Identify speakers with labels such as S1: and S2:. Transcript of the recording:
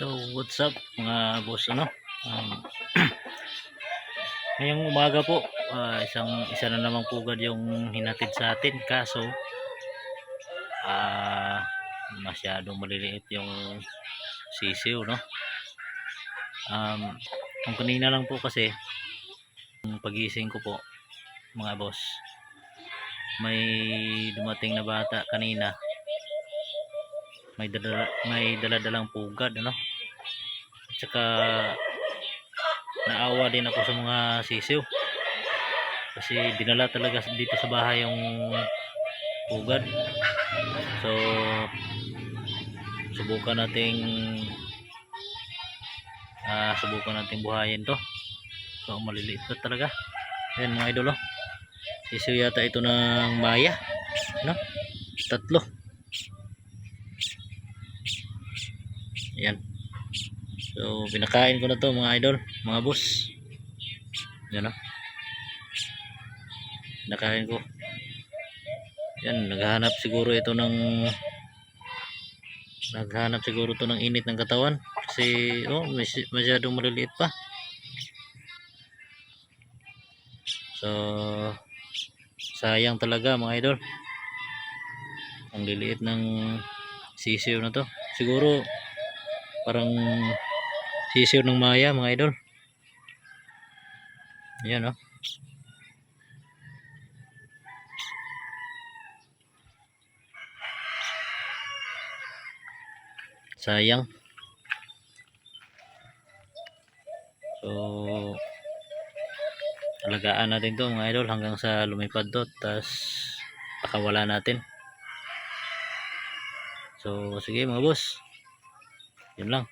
S1: So what's up mga boss, um, ngayong umaga po, isa na namang pugad yung hinatid sa atin, kaso masyadong maliliit yung sisiw, no. Ang kanina lang po kasi, yung pagising ko po mga boss, may dumating na bata kanina, may dala-dalang pugad, at saka naawa din ako sa mga sisiw kasi dinala talaga dito sa bahay yung pugad. So subukan nating buhayin to. So maliliit pa talaga. Ayan mga idol, sisiw yata ito ng Maya, tatlo. Ayan. So pinakain ko na to mga idol, mga boss. Yan, pinakain ko. Yan, naghahanap siguro ng init ng katawan kasi masyadong maliliit pa. So sayang talaga mga idol, ang liliit ng sisiw na to. Siguro parang sisiw ng Maya mga idol. Ayan, sayang. So alagaan natin to mga idol hanggang sa lumipad to, tas pakawala natin. So sige mga boss, yun lang.